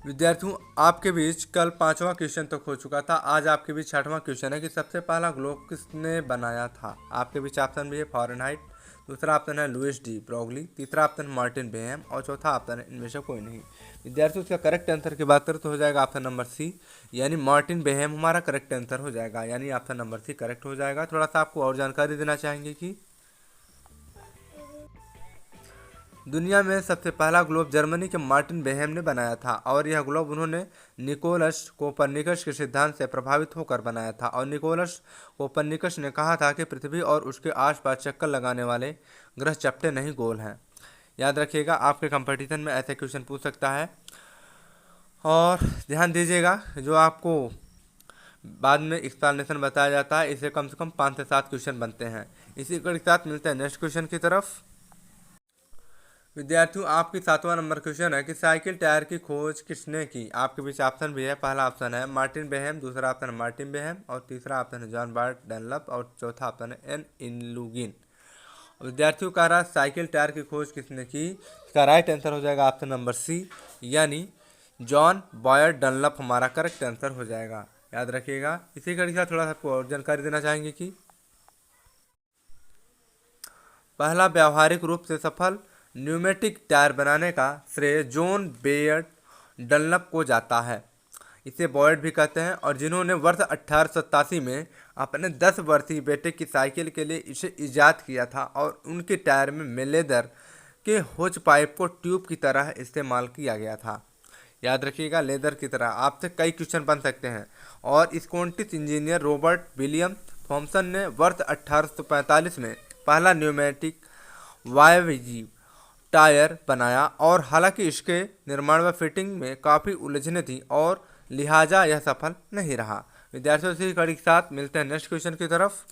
विद्यार्थियों, आपके बीच कल पांचवा क्वेश्चन तक हो चुका था। आज आपके बीच छठवां क्वेश्चन है कि सबसे पहला ग्लोब किसने बनाया था। आपके बीच ऑप्शन भी है फॉरेनहाइट, दूसरा ऑप्शन है लुइस डी ब्रोगली, तीसरा ऑप्शन मार्टिन बेहम और चौथा ऑप्शन है इनमें से कोई नहीं। विद्यार्थियों, इसका करेक्ट आंसर की बात करें तो हो जाएगा ऑप्शन नंबर सी, यानी मार्टिन बेहम हमारा करेक्ट आंसर हो जाएगा, यानी ऑप्शन नंबर सी करेक्ट हो जाएगा। थोड़ा सा आपको और जानकारी देना चाहेंगे कि दुनिया में सबसे पहला ग्लोब जर्मनी के मार्टिन बेहेम ने बनाया था और यह ग्लोब उन्होंने निकोलस कोपरनिकस के सिद्धांत से प्रभावित होकर बनाया था। और निकोलस कोपरनिकस ने कहा था कि पृथ्वी और उसके आसपास चक्कर लगाने वाले ग्रह चपटे नहीं गोल हैं। याद रखिएगा, आपके कंपटीशन में ऐसे क्वेश्चन पूछ सकता है। और ध्यान दीजिएगा, जो आपको बाद में एक्सप्लेनेशन बताया जाता है इसे कम से कम 5 से 7 क्वेश्चन बनते हैं। इसी के साथ मिलते हैं नेक्स्ट क्वेश्चन की तरफ। विद्यार्थियों, आपकी 7वां नंबर क्वेश्चन है कि साइकिल टायर की खोज किसने की। आपके बीच ऑप्शन भी है। पहला ऑप्शन है मार्टिन बेहेम, दूसरा ऑप्शन है मार्टिन बेहेम और तीसरा ऑप्शन है जॉन बार्ट डनलप और चौथा ऑप्शन है एन इनलुगिन। विद्यार्थियों का रहा साइकिल टायर की खोज किसने की। इसका राइट आंसर हो जाएगा ऑप्शन नंबर सी, यानी जॉन बॉयर डनलप हमारा करेक्ट आंसर हो जाएगा। याद रखिएगा। इसी के साथ थोड़ा सा आपको और जानकारी देना चाहेंगे कि पहला व्यावहारिक रूप से सफल न्यूमेटिक टायर बनाने का श्रेय जॉन बेयर्ड डनलप को जाता है। इसे बॉयड भी कहते हैं, और जिन्होंने वर्ष 1887 में अपने 10 वर्षीय बेटे की साइकिल के लिए इसे ईजाद किया था और उनके टायर में लेदर के होज पाइप को ट्यूब की तरह इस्तेमाल किया गया था। याद रखिएगा, लेदर की तरह आपसे कई क्वेश्चन बन सकते हैं। और Scottish engineer Robert William Thomson ने वर्ष 1845 में पहला न्यूमेटिक वायवीजी टायर बनाया, और हालांकि इसके निर्माण व फिटिंग में काफ़ी उलझने थी और लिहाजा यह सफल नहीं रहा। विद्यार्थियों, इसी कड़ी के साथ मिलते हैं नेक्स्ट क्वेश्चन की तरफ।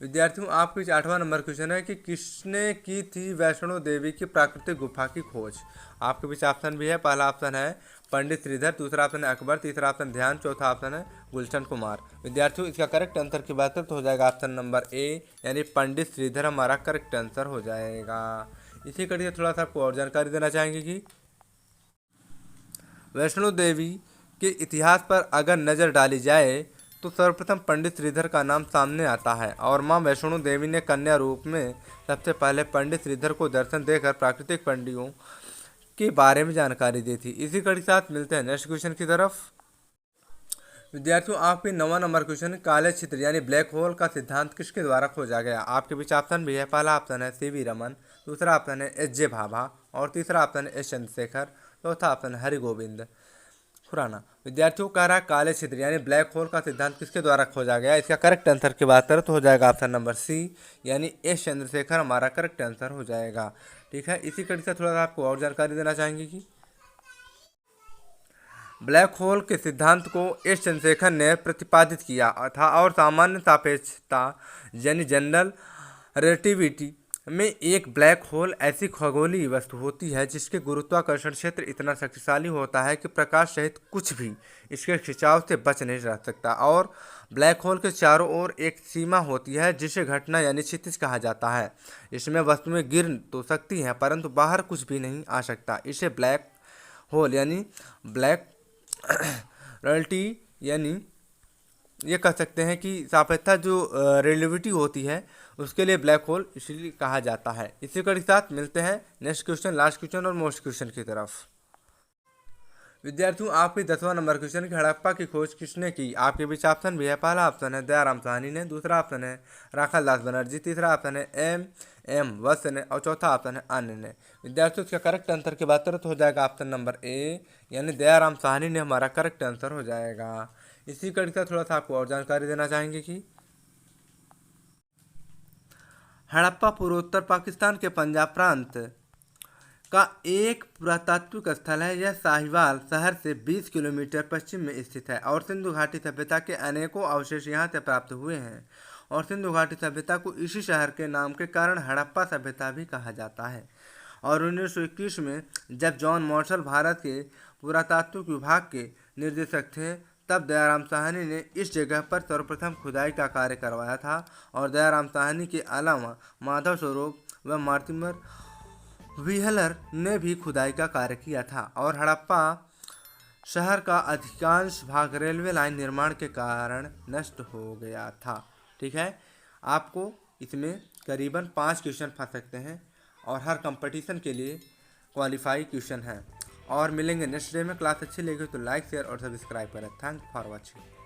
विद्यार्थियों, आपके 8वां नंबर क्वेश्चन है कि किसने की थी वैष्णो देवी की प्राकृतिक गुफा की खोज। आपके बीच ऑप्शन भी है। पहला ऑप्शन है पंडित श्रीधर, दूसरा ऑप्शन है अकबर, तीसरा ऑप्शन ध्यान, चौथा ऑप्शन है गुलशन कुमार। विद्यार्थियों, इसका करेक्ट आंसर की बात करें तो हो जाएगा ऑप्शन नंबर ए, यानी पंडित श्रीधर हमारा करेक्ट आंसर हो जाएगा। इसी कड़ी से थोड़ा सा आपको और जानकारी देना चाहेंगे कि वैष्णो देवी के इतिहास पर अगर नज़र डाली जाए तो सर्वप्रथम पंडित श्रीधर का नाम सामने आता है, और मां वैष्णो देवी ने कन्या रूप में सबसे पहले पंडित श्रीधर को दर्शन देकर प्राकृतिक पंडियों के बारे में जानकारी दी थी। इसी कड़ी के साथ मिलते हैं नेक्स्ट क्वेश्चन की तरफ। विद्यार्थियों, आपके 9वां नंबर क्वेश्चन काले क्षेत्र यानी ब्लैक होल का सिद्धांत किसके द्वारा खोजा गया। आपके बीच ऑप्शन भी है। पहला ऑप्शन है सीवी रमन, दूसरा ऑप्शन है एच जे भाभा और तीसरा ऑप्शन है एस चंद्रशेखर, चौथा ऑप्शन है हरिगोविंद खुराना। विद्यार्थियों का रहा काले क्षेत्र यानी ब्लैक होल का सिद्धांत किसके द्वारा खोजा गया। इसका करेक्ट आंसर की बात करें तो हो जाएगा ऑप्शन नंबर सी, यानी एस चंद्रशेखर हमारा करेक्ट आंसर हो जाएगा। ठीक है। इसी कड़ी से थोड़ा सा आपको और जानकारी देना चाहेंगे कि ब्लैक होल के सिद्धांत को एस चंद्रशेखर ने प्रतिपादित किया था, और सामान्य सापेक्षता यानी जनरल रिलेटिविटी में एक ब्लैक होल ऐसी खगोलीय वस्तु होती है जिसके गुरुत्वाकर्षण क्षेत्र इतना शक्तिशाली होता है कि प्रकाश सहित कुछ भी इसके खिंचाव से बच नहीं रह सकता। और ब्लैक होल के चारों ओर एक सीमा होती है जिसे घटना यानी क्षितिज कहा जाता है। इसमें वस्तुएं गिर तो सकती हैं परंतु बाहर कुछ भी नहीं आ सकता। इसे ब्लैक होल यानी ब्लैक रियलिटी यानी ये कह सकते हैं कि सापेक्षता जो रिलेटिविटी होती है उसके लिए ब्लैक होल इसलिए कहा जाता है। इसी के साथ मिलते हैं नेक्स्ट क्वेश्चन, लास्ट क्वेश्चन और मोस्ट क्वेश्चन की तरफ। विद्यार्थियों, आपके 10वां नंबर क्वेश्चन की हड़प्पा की खोज किसने की। आपके बीच ऑप्शन भी है। पहला ऑप्शन है दयाराम साहनी ने, दूसरा ऑप्शन है राखाल दास बनर्जी, तीसरा ऑप्शन है एम वत्स ने और चौथा ऑप्शन है अन्य ने। विद्यार्थियों, इसका करेक्ट आंसर की बात करें तो हो जाएगा ऑप्शन नंबर ए, यानी दयाराम साहनी ने हमारा करेक्ट आंसर हो जाएगा। इसी कड़ी का थोड़ा सा आपको और जानकारी देना चाहेंगे कि हड़प्पा पूर्वोत्तर पाकिस्तान के पंजाब प्रांत का एक पुरातात्विक स्थल है। यह साहिवाल शहर से 20 किलोमीटर पश्चिम में स्थित है, और सिंधु घाटी सभ्यता के अनेकों अवशेष यहाँ से प्राप्त हुए हैं। और सिंधु घाटी सभ्यता को इसी शहर के नाम के कारण हड़प्पा सभ्यता भी कहा जाता है। और 1921 में जब जॉन मार्शल भारत के पुरातात्विक विभाग के निर्देशक थे, तब दयाराम साहनी ने इस जगह पर सर्वप्रथम खुदाई का कार्य करवाया था। और दयाराम साहनी के अलावा माधव स्वरूप व मार्टिमर व्हीलर ने भी खुदाई का कार्य किया था और हड़प्पा शहर का अधिकांश भाग रेलवे लाइन निर्माण के कारण नष्ट हो गया था। ठीक है, आपको इसमें करीबन 5 क्वेश्चन फंस सकते हैं और हर कंपटीशन के लिए क्वालिफाई क्वेश्चन है। और मिलेंगे नेक्स्ट डे में। क्लास अच्छी लगी तो लाइक शेयर और सब्सक्राइब करें। Thank for watching.